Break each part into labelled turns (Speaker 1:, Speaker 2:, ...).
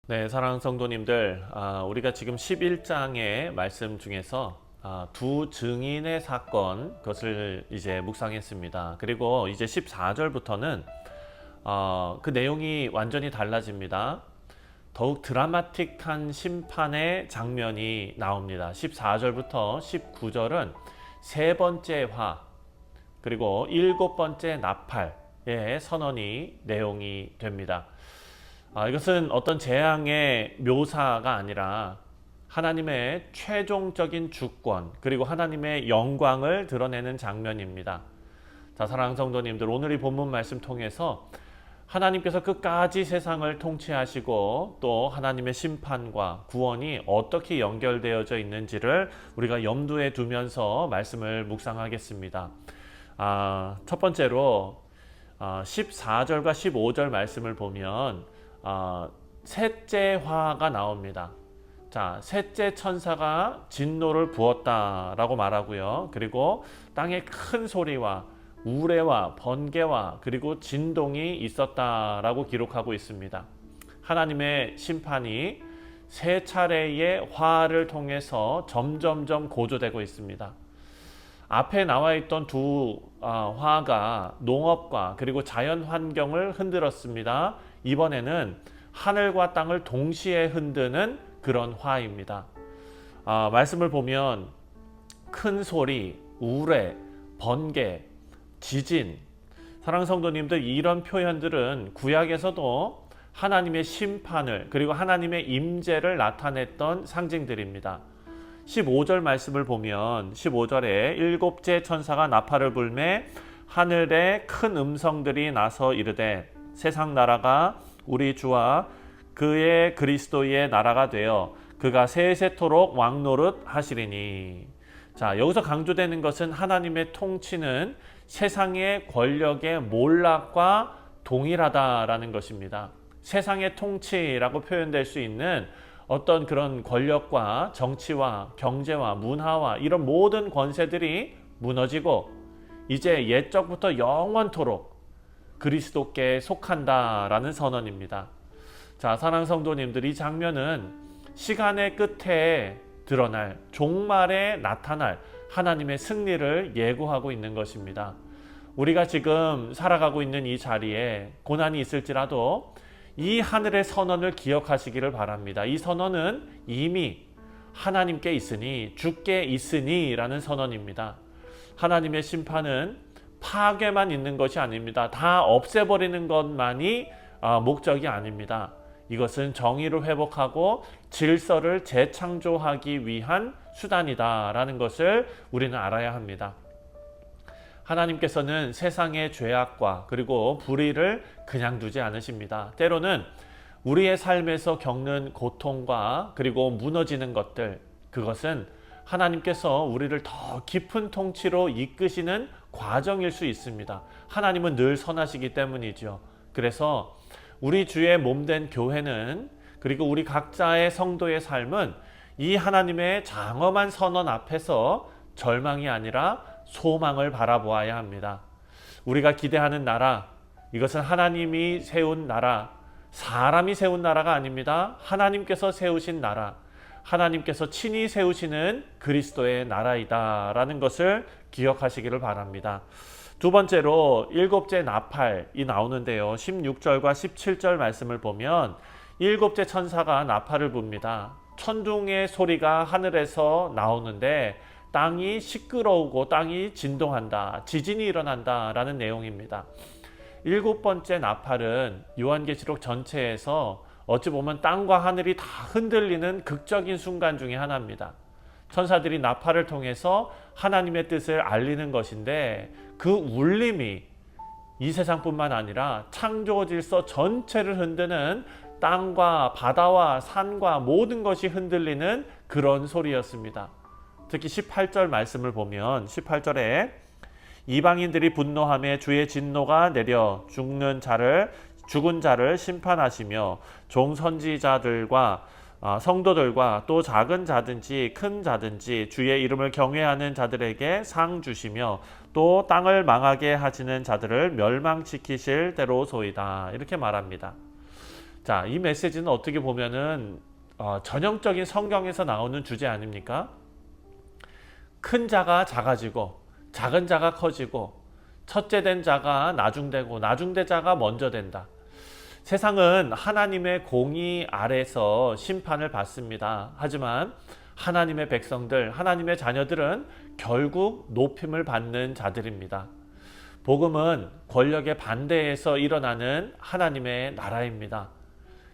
Speaker 1: 네, 사랑하는 성도님들, 우리가 지금 11장의 말씀 중에서 두 증인의 사건, 그것을 이제 묵상했습니다. 그리고 이제 14절부터는 그 내용이 완전히 달라집니다. 더욱 드라마틱한 심판의 장면이 나옵니다. 14절부터 19절은 세 번째 화, 그리고 일곱 번째 나팔의 선언이 내용이 됩니다. 이것은 어떤 재앙의 묘사가 아니라 하나님의 최종적인 주권 그리고 하나님의 영광을 드러내는 장면입니다. 자, 사랑하는 성도님들, 오늘 이 본문 말씀 통해서 하나님께서 끝까지 세상을 통치하시고 또 하나님의 심판과 구원이 어떻게 연결되어져 있는지를 우리가 염두에 두면서 말씀을 묵상하겠습니다. 첫 번째로 14절과 15절 말씀을 보면 셋째 화가 나옵니다. 자, 셋째 천사가 진노를 부었다라고 말하고요. 그리고 땅에 큰 소리와 우레와 번개와 그리고 진동이 있었다라고 기록하고 있습니다. 하나님의 심판이 세 차례의 화를 통해서 점점점 고조되고 있습니다. 앞에 나와 있던 두 화가 농업과 그리고 자연 환경을 흔들었습니다. 이번에는 하늘과 땅을 동시에 흔드는 그런 화입니다. 말씀을 보면 큰 소리, 우레, 번개, 지진, 사랑하는 성도님들, 이런 표현들은 구약에서도 하나님의 심판을 그리고 하나님의 임재를 나타냈던 상징들입니다. 15절 말씀을 보면 15절에 일곱째 천사가 나팔을 불매 하늘에 큰 음성들이 나서 이르되 세상 나라가 우리 주와 그의 그리스도의 나라가 되어 그가 세세토록 왕노릇 하시리니. 자, 여기서 강조되는 것은 하나님의 통치는 세상의 권력의 몰락과 동일하다라는 것입니다. 세상의 통치라고 표현될 수 있는 어떤 그런 권력과 정치와 경제와 문화와 이런 모든 권세들이 무너지고 이제 옛적부터 영원토록 그리스도께 속한다라는 선언입니다. 자, 사랑하는 성도님들, 이 장면은 시간의 끝에 드러날 종말에 나타날 하나님의 승리를 예고하고 있는 것입니다. 우리가 지금 살아가고 있는 이 자리에 고난이 있을지라도 이 하늘의 선언을 기억하시기를 바랍니다. 이 선언은 이미 하나님께 있으니 주께 있으니 라는 선언입니다. 하나님의 심판은 파괴만 있는 것이 아닙니다. 다 없애버리는 것만이 목적이 아닙니다. 이것은 정의를 회복하고 질서를 재창조하기 위한 수단이다라는 것을 우리는 알아야 합니다. 하나님께서는 세상의 죄악과 그리고 불의를 그냥 두지 않으십니다. 때로는 우리의 삶에서 겪는 고통과 그리고 무너지는 것들, 그것은 하나님께서 우리를 더 깊은 통치로 이끄시는 과정일 수 있습니다. 하나님은 늘 선하시기 때문이죠. 그래서 우리 주의 몸된 교회는, 그리고 우리 각자의 성도의 삶은 이 하나님의 장엄한 선언 앞에서 절망이 아니라 소망을 바라보아야 합니다. 우리가 기대하는 나라, 이것은 하나님이 세운 나라, 사람이 세운 나라가 아닙니다. 하나님께서 세우신 나라, 하나님께서 친히 세우시는 그리스도의 나라이다라는 것을 기억하시기를 바랍니다. 두 번째로 일곱째 나팔이 나오는데요. 16절과 17절 말씀을 보면 일곱째 천사가 나팔을 붑니다. 천둥의 소리가 하늘에서 나오는데 땅이 시끄러우고 땅이 진동한다, 지진이 일어난다 라는 내용입니다. 일곱 번째 나팔은 요한계시록 전체에서 어찌 보면 땅과 하늘이 다 흔들리는 극적인 순간 중에 하나입니다. 천사들이 나팔을 통해서 하나님의 뜻을 알리는 것인데 그 울림이 이 세상뿐만 아니라 창조 질서 전체를 흔드는 땅과 바다와 산과 모든 것이 흔들리는 그런 소리였습니다. 특히 18절 말씀을 보면 18절에 이방인들이 분노하며 주의 진노가 내려 죽은 자를 심판하시며 종선지자들과 성도들과 또 작은 자든지 큰 자든지 주의 이름을 경외하는 자들에게 상 주시며 또 땅을 망하게 하시는 자들을 멸망시키실 대로소이다, 이렇게 말합니다. 자, 이 메시지는 어떻게 보면은 전형적인 성경에서 나오는 주제 아닙니까? 큰 자가 작아지고 작은 자가 커지고 첫째 된 자가 나중되고 나중된 자가 먼저 된다. 세상은 하나님의 공의 아래서 심판을 받습니다. 하지만 하나님의 백성들, 하나님의 자녀들은 결국 높임을 받는 자들입니다. 복음은 권력의 반대에서 일어나는 하나님의 나라입니다.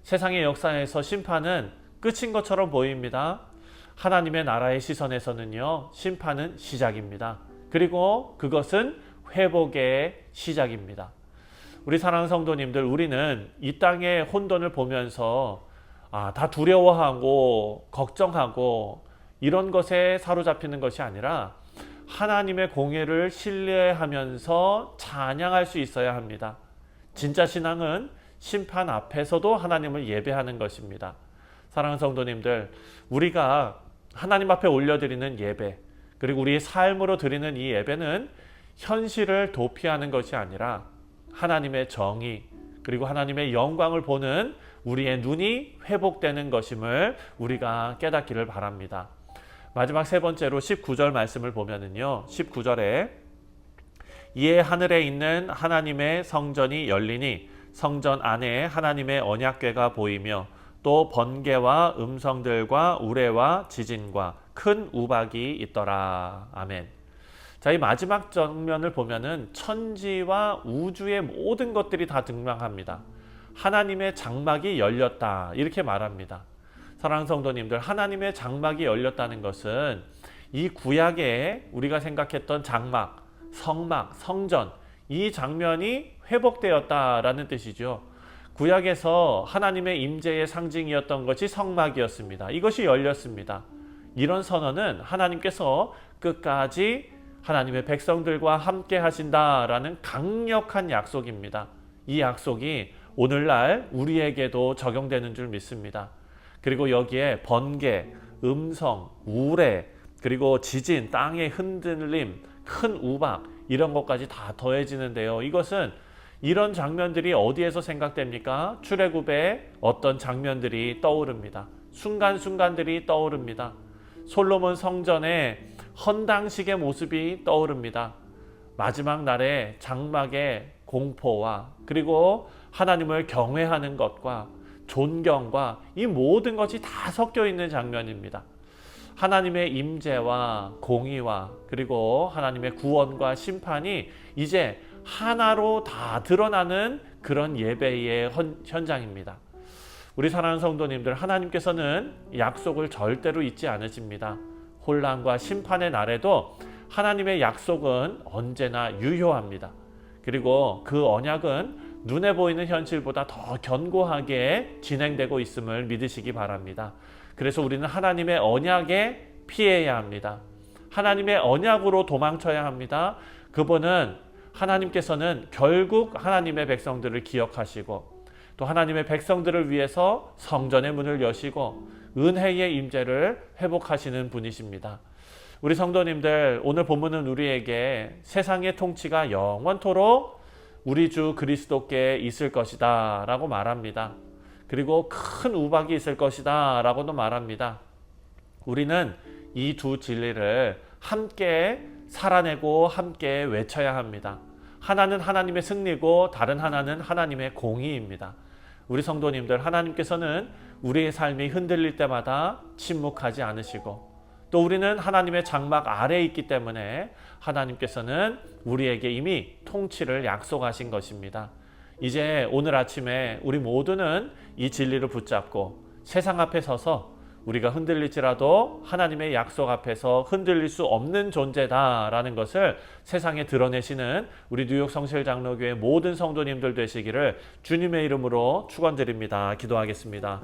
Speaker 1: 세상의 역사에서 심판은 끝인 것처럼 보입니다. 하나님의 나라의 시선에서는요, 심판은 시작입니다. 그리고 그것은 회복의 시작입니다. 우리 사랑하는 성도님들, 우리는 이 땅의 혼돈을 보면서 다 두려워하고 걱정하고 이런 것에 사로잡히는 것이 아니라 하나님의 공의를 신뢰하면서 찬양할 수 있어야 합니다. 진짜 신앙은 심판 앞에서도 하나님을 예배하는 것입니다. 사랑하는 성도님들, 우리가 하나님 앞에 올려드리는 예배, 그리고 우리의 삶으로 드리는 이 예배는 현실을 도피하는 것이 아니라 하나님의 정의, 그리고 하나님의 영광을 보는 우리의 눈이 회복되는 것임을 우리가 깨닫기를 바랍니다. 마지막 세 번째로 19절 말씀을 보면은요, 19절에 이에 하늘에 있는 하나님의 성전이 열리니 성전 안에 하나님의 언약궤가 보이며 또 번개와 음성들과 우레와 지진과 큰 우박이 있더라. 아멘. 자, 이 마지막 장면을 보면은 천지와 우주의 모든 것들이 다 등장합니다. 하나님의 장막이 열렸다, 이렇게 말합니다. 사랑하는 성도님들, 하나님의 장막이 열렸다는 것은 이 구약에 우리가 생각했던 장막, 성막, 성전, 이 장면이 회복되었다라는 뜻이죠. 구약에서 하나님의 임재의 상징이었던 것이 성막이었습니다. 이것이 열렸습니다. 이런 선언은 하나님께서 끝까지 하나님의 백성들과 함께 하신다라는 강력한 약속입니다. 이 약속이 오늘날 우리에게도 적용되는 줄 믿습니다. 그리고 여기에 번개, 음성, 우레, 그리고 지진, 땅의 흔들림, 큰 우박, 이런 것까지 다 더해지는데요. 이것은 이런 장면들이 어디에서 생각됩니까? 출애굽의 어떤 장면들이 떠오릅니다. 순간순간들이 떠오릅니다. 솔로몬 성전의 헌당식의 모습이 떠오릅니다. 마지막 날에 장막의 공포와 그리고 하나님을 경외하는 것과 존경과 이 모든 것이 다 섞여 있는 장면입니다. 하나님의 임재와 공의와 그리고 하나님의 구원과 심판이 이제 하나로 다 드러나는 그런 예배의 현장입니다. 우리 사랑하는 성도님들, 하나님께서는 약속을 절대로 잊지 않으십니다. 혼란과 심판의 날에도 하나님의 약속은 언제나 유효합니다. 그리고 그 언약은 눈에 보이는 현실보다 더 견고하게 진행되고 있음을 믿으시기 바랍니다. 그래서 우리는 하나님의 언약에 피해야 합니다. 하나님의 언약으로 도망쳐야 합니다. 그분은 하나님께서는 결국 하나님의 백성들을 기억하시고 또 하나님의 백성들을 위해서 성전의 문을 여시고 은혜의 임재를 회복하시는 분이십니다. 우리 성도님들, 오늘 본문은 우리에게 세상의 통치가 영원토록 우리 주 그리스도께 있을 것이다 라고 말합니다. 그리고 큰 우박이 있을 것이다 라고도 말합니다. 우리는 이 두 진리를 함께 살아내고 함께 외쳐야 합니다. 하나는 하나님의 승리고 다른 하나는 하나님의 공의입니다. 우리 성도님들, 하나님께서는 우리의 삶이 흔들릴 때마다 침묵하지 않으시고 또 우리는 하나님의 장막 아래에 있기 때문에 하나님께서는 우리에게 이미 통치를 약속하신 것입니다. 이제 오늘 아침에 우리 모두는 이 진리를 붙잡고 세상 앞에 서서 우리가 흔들릴지라도 하나님의 약속 앞에서 흔들릴 수 없는 존재다라는 것을 세상에 드러내시는 우리 뉴욕 성실장로교회 모든 성도님들 되시기를 주님의 이름으로 축원드립니다. 기도하겠습니다.